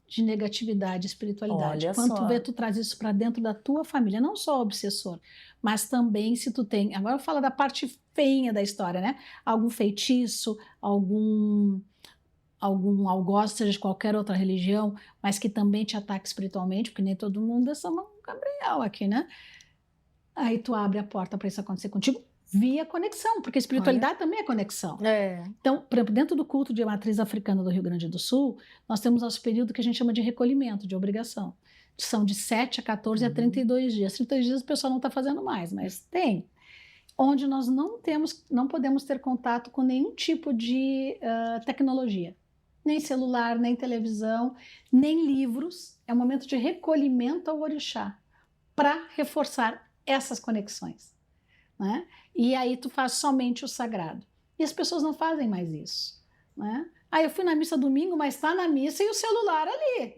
de negatividade e espiritualidade. Quando tu vê, tu traz isso para dentro da tua família, não só o obsessor, mas também se tu tem... Agora eu falo da parte feinha da história, né? Algum feitiço, algum algoz, seja de qualquer outra religião, mas que também te ataca espiritualmente, porque nem todo mundo é São Gabriel aqui, né? Aí tu abre a porta para isso acontecer contigo via conexão, porque a espiritualidade também é conexão. Então, por exemplo, dentro do culto de matriz africana do Rio Grande do Sul, nós temos nosso período que a gente chama de recolhimento, de obrigação. São de 7 a 14 a 32 dias. 32 dias o pessoal não está fazendo mais, mas tem. Onde nós não podemos ter contato com nenhum tipo de tecnologia. Nem celular, nem televisão, nem livros. É um momento de recolhimento ao orixá para reforçar essas conexões, né? E aí tu faz somente o sagrado. E as pessoas não fazem mais isso, né? Eu fui na missa domingo, mas está na missa e o celular ali.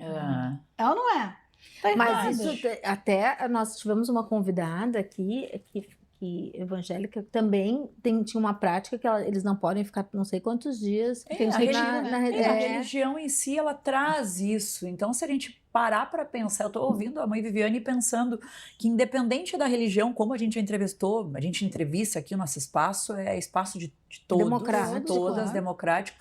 É ou não é? Tá errado. Mas isso, até nós tivemos uma convidada aqui que e evangélica também tinha uma prática que eles não podem ficar não sei quantos dias Tem os retiros, né? A religião em si, ela traz isso. Então, se a gente parar para pensar, eu estou ouvindo a mãe Viviane pensando que independente da religião, como a gente entrevistou, a gente entrevista aqui o nosso espaço, é espaço de todos, Democrático, todas, claro. democrático,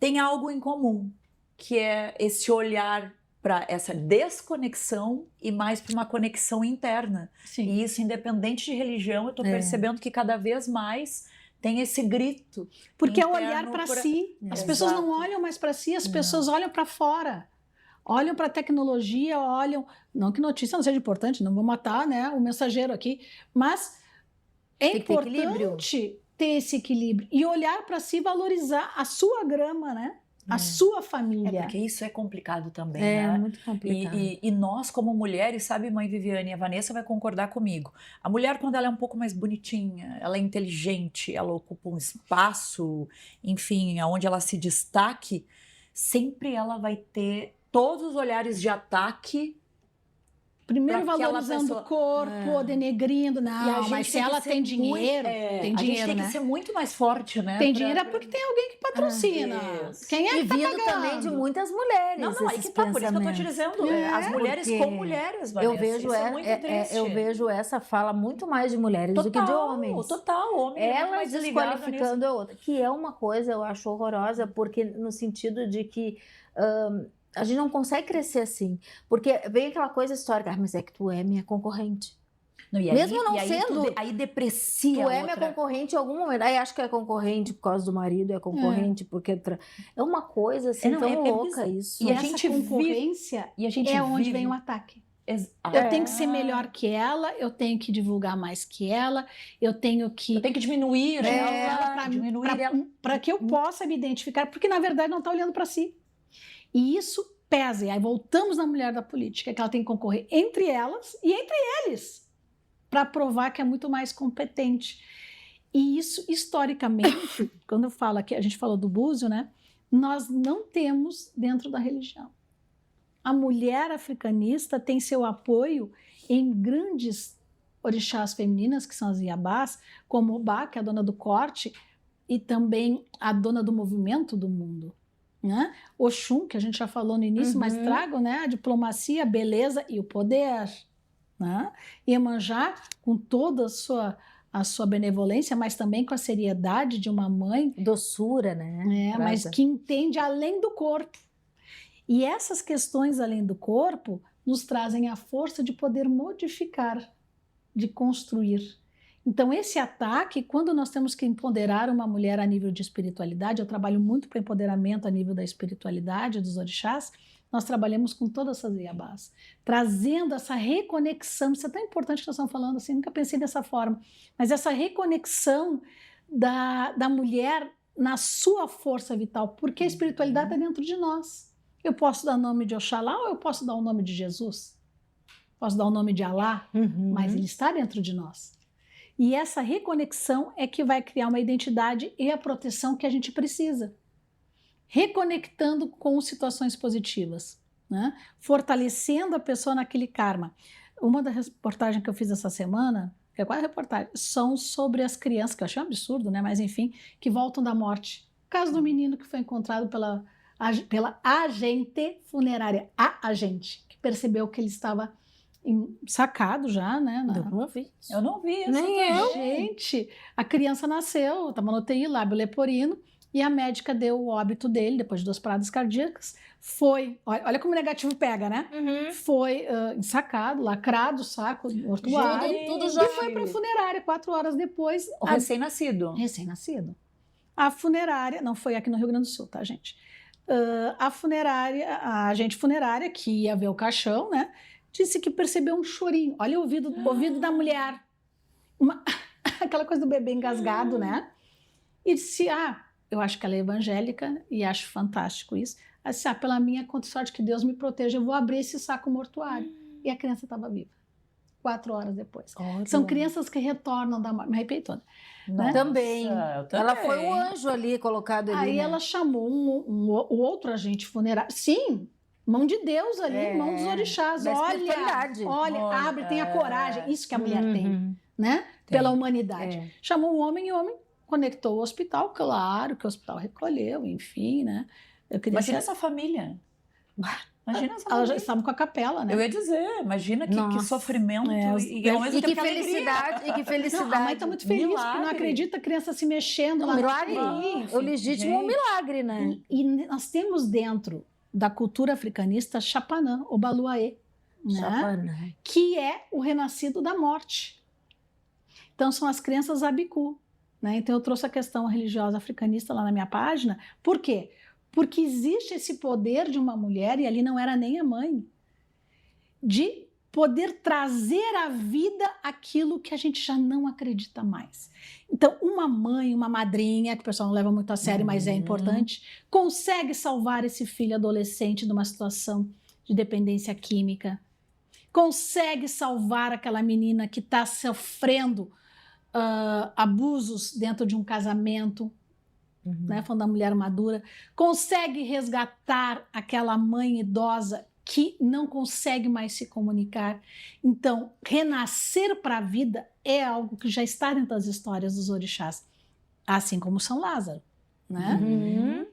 tem algo em comum, que é esse olhar para essa desconexão e mais para uma conexão interna. Sim. E isso, independente de religião, eu estou percebendo que cada vez mais tem esse grito. Porque é interno olhar para pra- si. As pessoas não Exato. olham mais para si, as pessoas olham para fora. Olham para a tecnologia, olham... Não que notícia não seja importante, não vou matar, né, o mensageiro aqui, mas é Tem que ter equilíbrio. importante ter esse equilíbrio e olhar para si, valorizar a sua grama, né? A sua família. Porque isso é complicado também, É né? muito complicado. E nós, como mulheres, sabe, mãe Viviane, a Vanessa vai concordar comigo. A mulher, quando ela é um pouco mais bonitinha, ela é inteligente, ela ocupa um espaço, enfim, onde ela se destaque, sempre ela vai ter todos os olhares de ataque. Primeiro pra aquela valorizando o pessoa. corpo, denegrindo. E a Não, gente mas se tem que ela ser tem dinheiro, tem a gente dinheiro, tem que né? ser muito mais forte, né? Tem dinheiro é porque tem alguém que patrocina. Isso. Quem é E que tá vindo pagando? também de muitas mulheres. Não, aí esses que tá, por isso que eu tô te pensamentos. dizendo, as mulheres porque com mulheres, Vanessa, Eu vejo, isso é muito triste. eu vejo essa fala muito mais de mulheres do que de homens. Total, homem é muito Elas mais desligado nisso. desqualificando a outra, que é uma coisa, eu acho horrorosa, porque no sentido de que a gente não consegue crescer assim, porque vem aquela coisa histórica, mas é que tu é minha concorrente. Não, e Mesmo não aí sendo, aí deprecia Tu a é minha outra. concorrente em algum momento. Aí acho que é concorrente por causa do marido, é concorrente porque... É uma coisa assim Não, tão louca bizarro. isso. E E a essa gente concorrência E a gente é onde vive- vem o ataque. Ah, Eu tenho que ser melhor que ela, eu tenho que divulgar mais que ela, eu tenho que... Eu tenho que diminuir ela, diminuir ela. Para que eu possa me identificar, porque na verdade não está olhando para si. E isso pesa. E aí voltamos na mulher da política, que ela tem que concorrer entre elas e entre eles, para provar que é muito mais competente. E isso, historicamente, quando eu falo aqui, a gente falou do búzio, né? Nós não temos dentro da religião. A mulher africanista tem seu apoio em grandes orixás femininas, que são as Iabás, como Obá, que é a dona do corte, e também a dona do movimento do mundo. Né? Oxum, que a gente já falou no início, mas trago, né, a diplomacia, a beleza e o poder. Né? Iemanjá, com toda a sua benevolência, mas também com a seriedade de uma mãe, Doçura, né? mas que entende além do corpo. E essas questões além do corpo nos trazem a força de poder modificar, de construir. Então, esse ataque, quando nós temos que empoderar uma mulher a nível de espiritualidade, eu trabalho muito para empoderamento a nível da espiritualidade, dos orixás, nós trabalhamos com todas essas iabás, trazendo essa reconexão. Isso é tão importante que nós estamos falando, assim, nunca pensei dessa forma, mas essa reconexão da mulher na sua força vital, porque a espiritualidade está dentro de nós. Eu posso dar o nome de Oxalá ou eu posso dar o nome de Jesus? Posso dar o nome de Alá, mas ele está dentro de nós. E essa reconexão é que vai criar uma identidade e a proteção que a gente precisa. Reconectando com situações positivas, né? Fortalecendo a pessoa naquele karma. Uma das reportagens que eu fiz essa semana, que é quase reportagem, são sobre as crianças, que eu achei um absurdo, né? Mas enfim, que voltam da morte. O caso do menino que foi encontrado pela agente funerária, a agente, que percebeu que ele estava sacado já, né? Eu não vi isso. Eu não vi isso. Nem eu. Gente, a criança nasceu, estava no UTI, lábio leporino, e a médica deu o óbito dele, depois de 2 paradas cardíacas, foi, olha como o negativo pega, né? Foi ensacado, lacrado o saco, mortuário, Tudo e já foi para a funerária 4 horas depois. O recém-nascido. Recém-nascido. A funerária, não foi aqui no Rio Grande do Sul, tá, gente? A agente funerária, que ia ver o caixão, né? Disse que percebeu um chorinho. Olha o ouvido da mulher. Aquela coisa do bebê engasgado, né? E disse, eu acho que ela é evangélica e acho fantástico isso. Ela disse, pela minha conta sorte que Deus me proteja, eu vou abrir esse saco mortuário. E a criança estava viva. 4 horas depois. São crianças que retornam da morte. Me arrepiei toda. Né? Também. Eu Ela foi o anjo ali, colocado ali. Aí né? ela chamou o outro agente funerário. Sim, mão de Deus ali, mão dos orixás. Da Olha, espiritualidade. abre, tenha coragem. Isso que a mulher tem. né? Tem. Pela humanidade. É. Chamou o homem e o homem conectou o hospital, claro que o hospital recolheu, enfim, né? Eu queria Imagina ser... essa família. Imagina essa Elas já família. estavam com a capela, né? Eu ia dizer, imagina que Nossa. sofrimento e ao mesmo E que tempo alegria. felicidade, e que Não, felicidade. a mãe está muito feliz, porque não Milagre. acredita a criança se mexendo Um lá milagre, na UTI, enfim. o legítimo gente. milagre, né? E nós temos dentro da cultura africanista Chapanã, o Baluaê, né? Chapanã. Que é o renascido da morte. Então, são as crenças Abiku, né? Então, eu trouxe a questão religiosa africanista lá na minha página. Por quê? Porque existe esse poder de uma mulher, e ali não era nem a mãe, de poder trazer à vida aquilo que a gente já não acredita mais. Então, uma mãe, uma madrinha, que o pessoal não leva muito a sério, mas é importante, consegue salvar esse filho adolescente de uma situação de dependência química, consegue salvar aquela menina que está sofrendo abusos dentro de um casamento, né, falando da mulher madura, consegue resgatar aquela mãe idosa que não consegue mais se comunicar. Então, renascer para a vida é algo que já está dentro das histórias dos orixás, assim como São Lázaro, né? Uhum.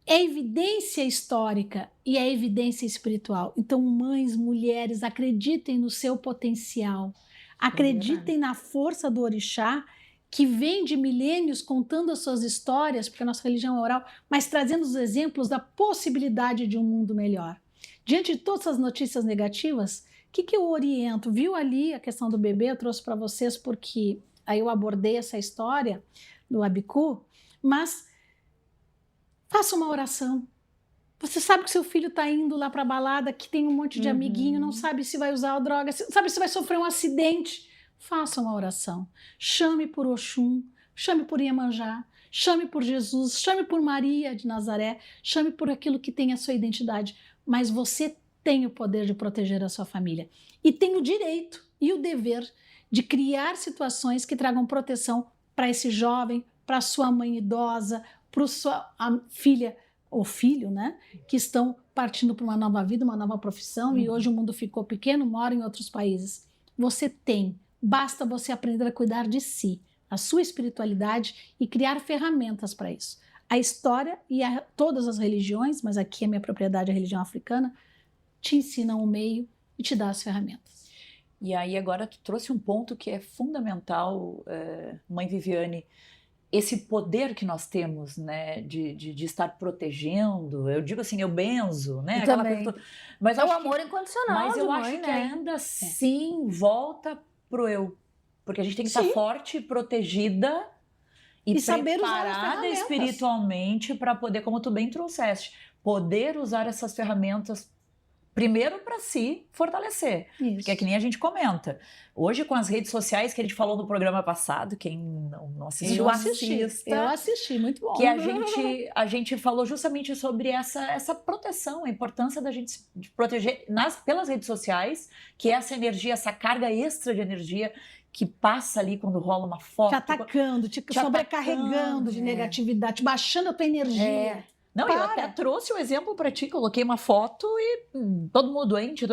É evidência histórica e é evidência espiritual. Então, mães, mulheres, acreditem no seu potencial, acreditem na força do orixá, que vem de milênios contando as suas histórias, porque a nossa religião é oral, mas trazendo os exemplos da possibilidade de um mundo melhor. Diante de todas as notícias negativas, o que eu oriento? Viu ali a questão do bebê, eu trouxe para vocês porque aí eu abordei essa história do Abiku, mas faça uma oração. Você sabe que seu filho está indo lá para a balada, que tem um monte de amiguinho, não sabe se vai usar a droga, sabe se vai sofrer um acidente. Faça uma oração. Chame por Oxum, chame por Iemanjá, chame por Jesus, chame por Maria de Nazaré, chame por aquilo que tem a sua identidade. Mas você tem o poder de proteger a sua família. E tem o direito e o dever de criar situações que tragam proteção para esse jovem, para sua mãe idosa, para sua filha ou filho, né? Que estão partindo para uma nova vida, uma nova profissão, e hoje o mundo ficou pequeno, mora em outros países. Você tem. Basta você aprender a cuidar de si, a sua espiritualidade e criar ferramentas para isso. A história e todas as religiões, mas aqui a minha propriedade é a religião africana, te ensinam o meio e te dá as ferramentas. E aí agora tu trouxe um ponto que é fundamental, mãe Viviane, esse poder que nós temos, né, de estar protegendo. Eu digo assim, eu benzo, né? Eu também. Mas É o amor incondicional mas de eu mãe, acho que né? ainda assim volta pro eu. Porque a gente tem que estar Sim. forte, protegida e saber usar as preparada ferramentas. espiritualmente para poder, como tu bem trouxeste, poder usar essas ferramentas primeiro para si fortalecer. Isso. Porque é que nem a gente comenta. Hoje, com as redes sociais que a gente falou no programa passado, quem não assistiu, Eu assista. assisti, muito bom. Que a gente falou justamente sobre essa proteção, a importância da gente se proteger pelas redes sociais, que é essa energia, essa carga extra de energia que passa ali quando rola uma foto. Te atacando, te sobrecarregando atacando, de negatividade, te baixando a tua energia. Não, eu até trouxe o exemplo para ti, coloquei uma foto e todo mundo doente.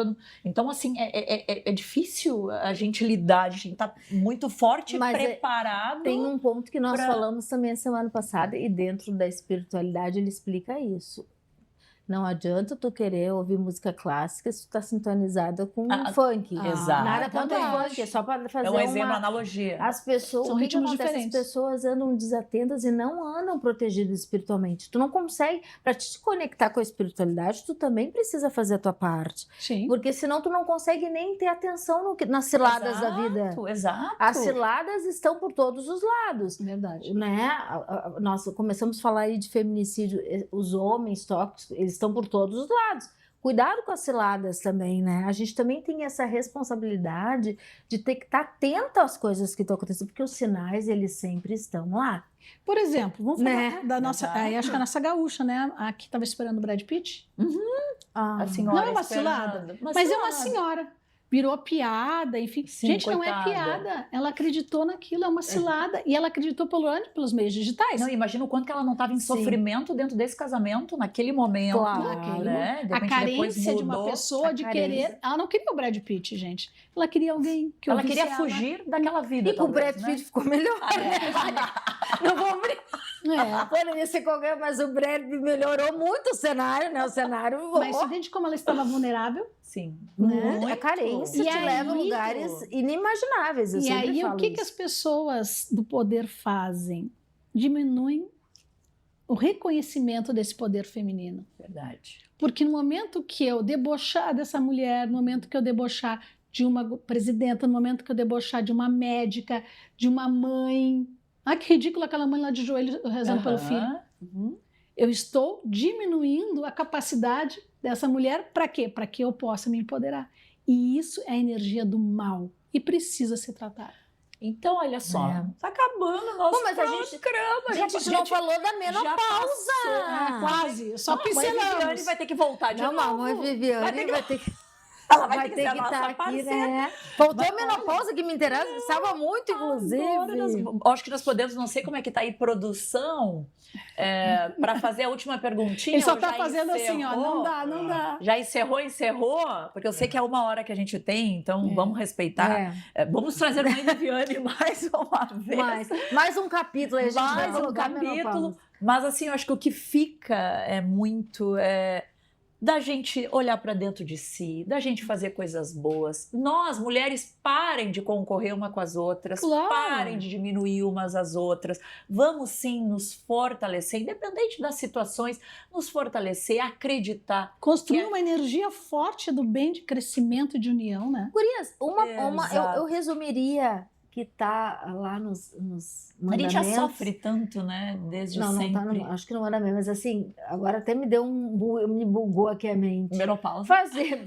Então, assim, é difícil a gente lidar, a gente tem que estar muito forte, Mas preparado. Tem um ponto que nós pra- falamos também a semana passada, e dentro da espiritualidade ele explica isso. Não adianta tu querer ouvir música clássica se tu tá sintonizada com funk. Exato. Nada contra o Exatamente. funk, é só para fazer É um exemplo, uma... analogia. As pessoas, São o que ritmos acontece? diferentes. As pessoas andam desatentas e não andam protegidas espiritualmente. Tu não consegue, para te conectar com a espiritualidade, tu também precisa fazer a tua parte. Sim. Porque senão tu não consegue nem ter atenção nas ciladas da vida. Exato. As ciladas estão por todos os lados. Verdade. Né? Nós começamos a falar aí de feminicídio, os homens tóxicos, eles estão por todos os lados. Cuidado com as ciladas também, né? A gente também tem essa responsabilidade de ter que estar atento às coisas que estão acontecendo, porque os sinais, eles sempre estão lá. Por exemplo, vamos falar Né? da nossa, Exato. acho que a nossa gaúcha, né? A que estava esperando o Brad Pitt. A senhora Não é uma esperando. cilada, mas é uma senhora. virou piada, enfim. Sim, Gente, não é coitada. piada. Ela acreditou naquilo, é uma cilada. E ela acreditou pelos meios digitais. Não, imagina o quanto que ela não estava em Sim. sofrimento dentro desse casamento, naquele momento. Claro. Né? De A repente, depois carência de uma mudou. pessoa de A querer... carência. Ela não queria o Brad Pitt, gente. Ela queria alguém que Ela ouvisse queria fugir daquela vida. E com o talvez, Brad né? Pitt ficou melhor. Não vou brincar. É. Poderia ser qualquer, mas o Brad Pitt melhorou muito o cenário, né? O cenário Mas você entende como ela estava vulnerável? Sim. Né? a carência E te aí- leva a lugares inimagináveis. Eu E sempre aí, o falo que isso. as pessoas do poder fazem? Diminuem o reconhecimento desse poder feminino. Verdade. Porque no momento que eu debochar dessa mulher, no momento que eu debochar de uma presidenta, no momento que eu debochar de uma médica, de uma mãe... Ah, que ridículo aquela mãe lá de joelho rezando pelo filho. Aham. Uhum. Eu estou diminuindo a capacidade dessa mulher para quê? Para que eu possa me empoderar. E isso é a energia do mal e precisa ser tratada. Então, olha só, É. tá acabando o nosso Pô, mas a gente- programa. Gente, a gente não falou da já menopausa. passou. Quase, só Mãe Viviane pincelamos. vai ter que voltar de Não, novo. mamãe Viviane Vai ter que- vai ter que... Ela Vai ter ser a que nossa estar aqui, parceira. né? Faltou Vai- a menopausa que me interessa, estava muito, inclusive. Agora acho que nós podemos, não sei como é que tá aí produção, para fazer a última perguntinha. Ele só ou tá já fazendo assim, ó, encerrou? não dá, não dá. Já encerrou? Porque eu sei que é 1 hora que a gente tem, então vamos respeitar. Vamos trazer Mãe Viviane mais uma vez. Mais um capítulo aí, a gente vai Mais um colocar a capítulo. menopausa. Mas assim, eu acho que o que fica é muito da gente olhar para dentro de si, da gente fazer coisas boas. Nós, mulheres, parem de concorrer uma com as outras, Claro. parem de diminuir umas às outras. Vamos sim nos fortalecer, independente das situações, nos fortalecer, acreditar. Construir Que é- uma energia forte do bem, de crescimento e de união, né? Gurias, Exato. eu resumiria que tá lá nos A gente já mandamentos. sofre tanto, né? Desde Não, não sempre. tá no, acho que não manda mesmo, mas assim, agora até me deu me bugou aqui a mente. Menopausa. Fazer,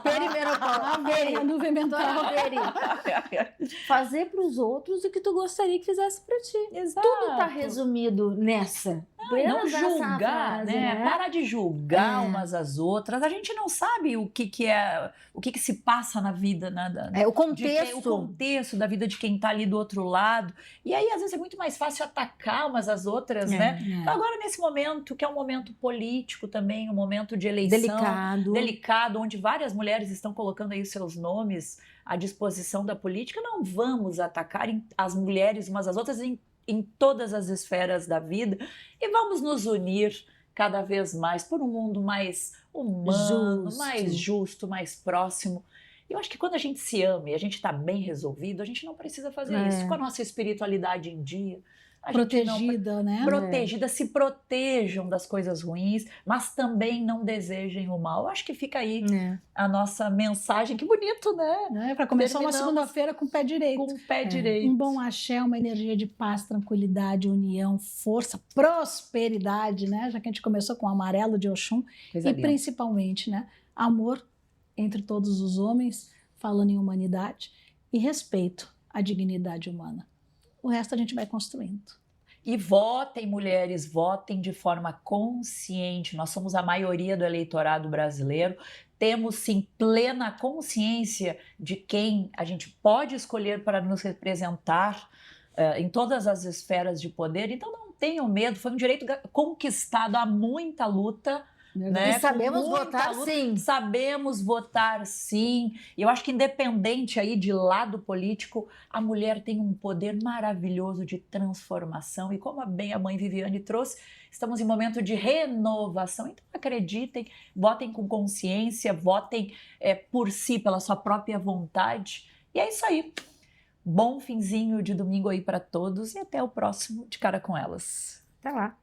perimenopausa, peri, A nuvem mental. fazer para os outros o que tu gostaria que fizesse para ti. Exato. Tudo tá resumido nessa. Não Apenas essa julgar, frase, né? Para de julgar É. umas às outras. A gente não sabe o que é, o que se passa na vida, né? É o O contexto. contexto da vida de quem está ali do outro lado. E aí, às vezes, é muito mais fácil atacar umas às outras, né? Então, agora, nesse momento, que é um momento político também, um momento de eleição delicado, onde várias mulheres estão colocando aí os seus nomes à disposição da política, não vamos atacar as mulheres umas às outras em todas as esferas da vida e vamos nos unir cada vez mais por um mundo mais humano, Justo. mais justo, mais próximo. Eu acho que quando a gente se ama e a gente está bem resolvido, a gente não precisa fazer isso com a nossa espiritualidade em dia. A gente não Protegida, né? protegida, se protejam das coisas ruins, mas também não desejem o mal. Eu acho que fica aí a nossa mensagem. Que bonito, né? Para começar uma Terminamos segunda-feira com o pé direito. Com o pé direito. Um bom axé, uma energia de paz, tranquilidade, união, força, prosperidade, né? Já que a gente começou com o amarelo de Oxum. Coisa E linda. principalmente, né? Amor entre todos os homens, falando em humanidade, e respeito à dignidade humana. O resto a gente vai construindo. E votem, mulheres, votem de forma consciente. Nós somos a maioria do eleitorado brasileiro. Temos, sim, plena consciência de quem a gente pode escolher para nos representar em todas as esferas de poder. Então, não tenham medo. Foi um direito conquistado há muita luta. Né? E sabemos Com muita votar luta. sim. Sabemos votar sim. E eu acho que independente aí de lado político, a mulher tem um poder maravilhoso de transformação. E como bem a mãe Viviane trouxe, estamos em momento de renovação. Então acreditem, votem com consciência, votem por si, pela sua própria vontade. E é isso aí. Bom finzinho de domingo aí para todos e até o próximo De Cara com Elas. Tá lá.